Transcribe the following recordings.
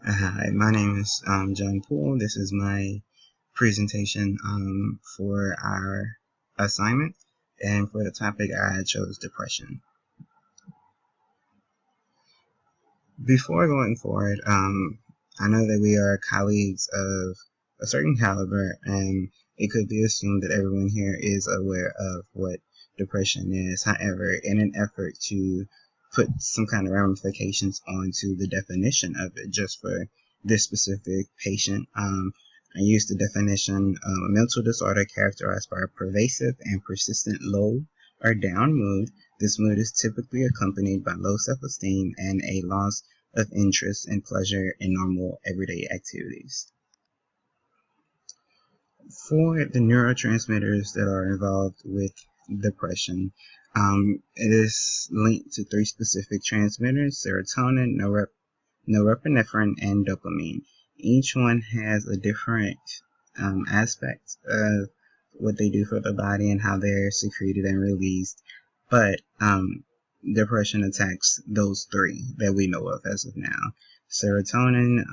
Hi, my name is John Poole. This is my presentation for our assignment, and for the topic I chose depression. Before going forward, I know that we are colleagues of a certain caliber, and it could be assumed that everyone here is aware of what depression is. However, in an effort to put some kind of ramifications onto the definition of it, just for this specific patient, I used the definition of a mental disorder characterized by a pervasive and persistent low or down mood. This mood is typically accompanied by low self-esteem and a loss of interest and pleasure in normal everyday activities. For the neurotransmitters that are involved with depression, it is linked to three specific transmitters: serotonin, norepinephrine, and dopamine. Each one has a different aspect of what they do for the body and how they're secreted and released, but depression attacks those three that we know of as of now. Serotonin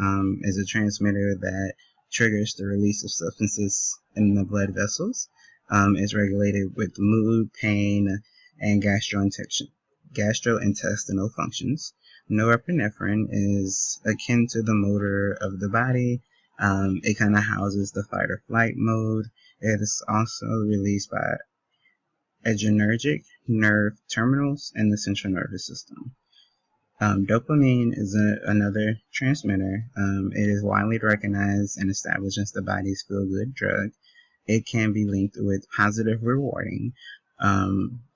is a transmitter that triggers the release of substances in the blood vessels. It's regulated with mood, pain, and gastrointestinal functions. Norepinephrine is akin to the motor of the body. It kind of houses the fight or flight mode. It is also released by adrenergic nerve terminals in the central nervous system. Dopamine is another transmitter. It is widely recognized and established as the body's feel-good drug. It can be linked with positive rewarding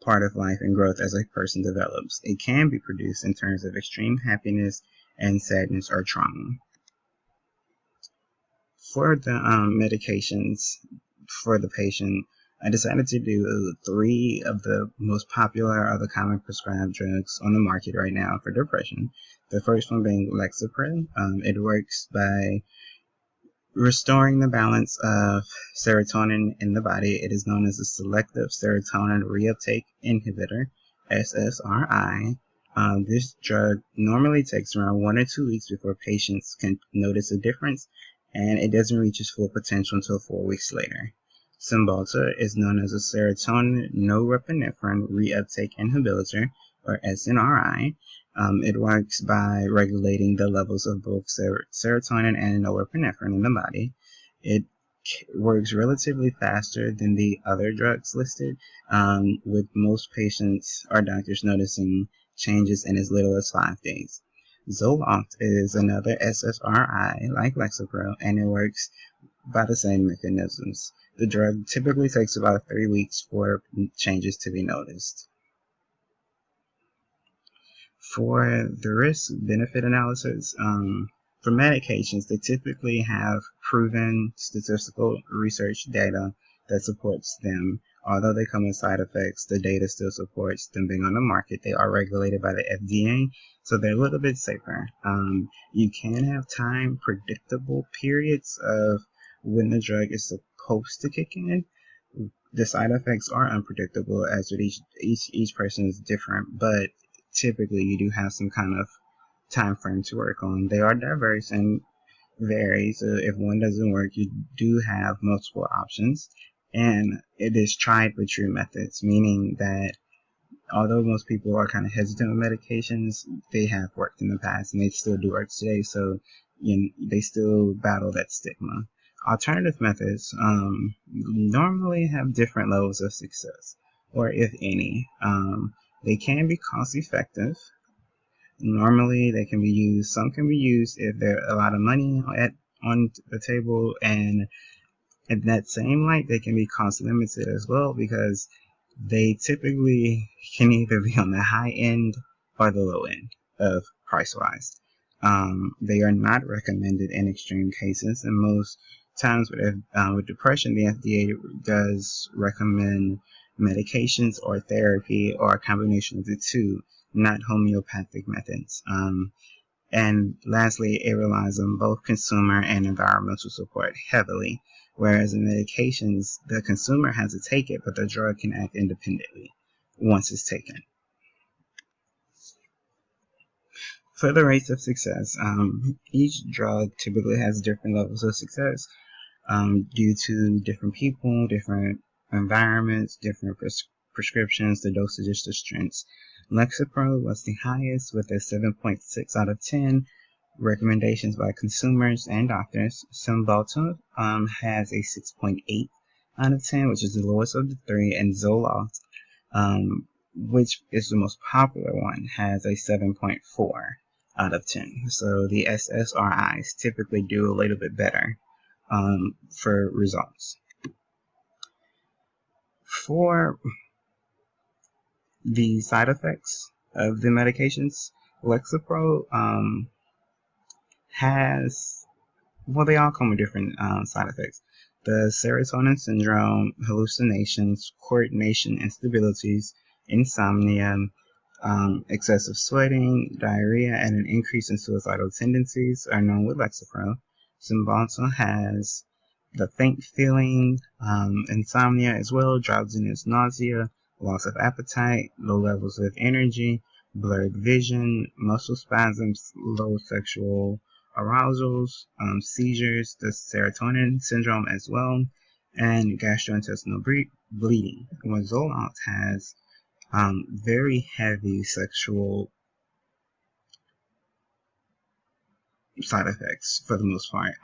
part of life and growth as a person develops. It can be produced in terms of extreme happiness and sadness or trauma. For the medications for the patient, I decided to do three of the most popular or the common prescribed drugs on the market right now for depression. The first one being Lexapro. It works by restoring the balance of serotonin in the body. It is known as a selective serotonin reuptake inhibitor, SSRI. This drug normally takes around 1 or 2 weeks before patients can notice a difference, and it doesn't reach its full potential until 4 weeks later. Cymbalta is known as a serotonin norepinephrine reuptake inhibitor, or SNRI. It works by regulating the levels of both serotonin and norepinephrine in the body. It works relatively faster than the other drugs listed, with most patients or doctors noticing changes in as little as 5 days. Zoloft is another SSRI like Lexapro, and it works by the same mechanisms. The drug typically takes about 3 weeks for changes to be noticed. For the risk-benefit analysis, for medications, they typically have proven statistical research data that supports them. Although they come with side effects, the data still supports them being on the market. They are regulated by the FDA, so they're a little bit safer. You can have time predictable periods of when the drug is supposed to kick in. The side effects are unpredictable, as with each person is different, but typically you do have some kind of time frame to work on. They are diverse and vary, so if one doesn't work, you do have multiple options, and it is tried but true methods, meaning that although most people are kind of hesitant with medications, they have worked in the past and they still do work today, so they still battle that stigma. Alternative methods normally have different levels of success, or if any. They can be cost effective. Normally they can be used, some can be used if there's a lot of money on the table, and in that same light they can be cost limited as well, because they typically can either be on the high end or the low end of price-wise. They are not recommended in extreme cases, and most times with depression, the FDA does recommend medications or therapy or a combination of the two, not homeopathic methods. And lastly, it relies on both consumer and environmental support heavily, whereas in medications, the consumer has to take it, but the drug can act independently once it's taken. For the rates of success, each drug typically has different levels of success due to different people, different environments, different prescriptions, the dosages, the strengths. Lexapro was the highest with a 7.6 out of 10 recommendations by consumers and doctors. Cymbalta has a 6.8 out of 10, which is the lowest of the three, and Zoloft, which is the most popular one, has a 7.4 out of 10. So the SSRIs typically do a little bit better for results. For the side effects of the medications, Lexapro has, well, they all come with different side effects. The serotonin syndrome, hallucinations, coordination instabilities, insomnia, excessive sweating, diarrhea, and an increase in suicidal tendencies are known with Lexapro. Cymbalta has the faint feeling, insomnia as well, drowsiness, nausea, loss of appetite, low levels of energy, blurred vision, muscle spasms, low sexual arousals, seizures, the serotonin syndrome as well, and gastrointestinal bleeding. When Zoloft has very heavy sexual side effects for the most part.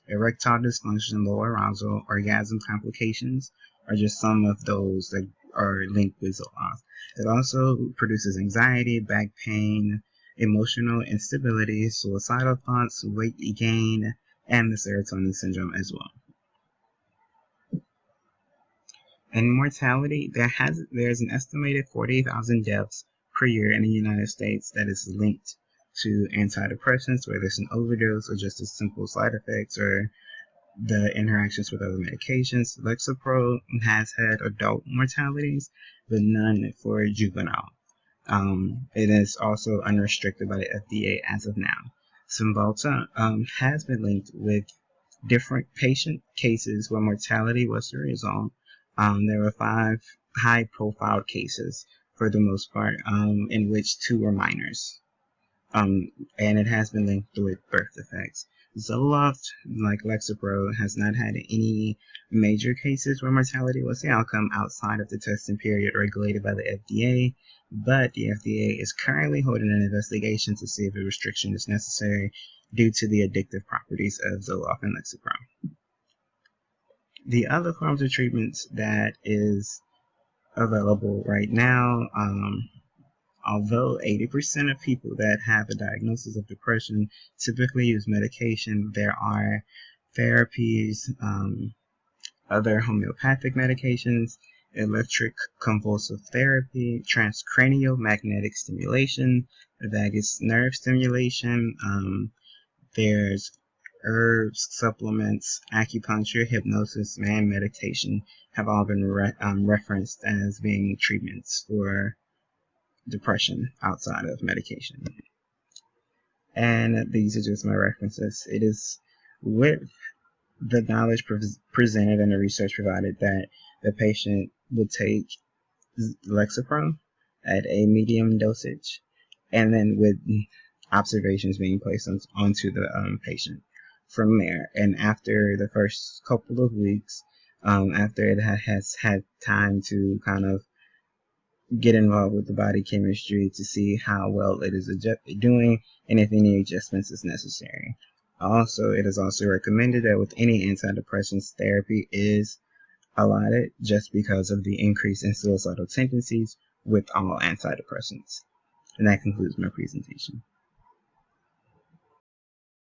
Erectile dysfunction, low arousal, orgasm complications are just some of those that are linked with Zoloft. It also produces anxiety, back pain, emotional instability, suicidal thoughts, weight gain, and the serotonin syndrome as well. And mortality, there's an estimated 40,000 deaths per year in the United States that is linked to antidepressants, whether it's an overdose or just a simple side effects or the interactions with other medications. Lexapro has had adult mortalities, but none for juvenile. It is also unrestricted by the FDA as of now. Cymbalta has been linked with different patient cases where mortality was the result. There were 5 high-profile cases for the most part, in which 2 were minors. And it has been linked with birth defects. Zoloft, like Lexapro, has not had any major cases where mortality was the outcome outside of the testing period regulated by the FDA, but the FDA is currently holding an investigation to see if a restriction is necessary due to the addictive properties of Zoloft and Lexapro. The other forms of treatments that is available right now, although 80% of people that have a diagnosis of depression typically use medication, there are therapies, other homeopathic medications, electric convulsive therapy, transcranial magnetic stimulation, vagus nerve stimulation, there's herbs, supplements, acupuncture, hypnosis, and meditation have all been referenced as being treatments for depression outside of medication. And these are just my references. It is with the knowledge presented and the research provided that the patient would take Lexapro at a medium dosage, and then with observations being placed onto the patient from there. And after the first couple of weeks, after it has had time to kind of get involved with the body chemistry to see how well it is doing and if any adjustments is necessary. Also, it is also recommended that with any antidepressants, therapy is allotted just because of the increase in suicidal tendencies with all antidepressants. And that concludes my presentation.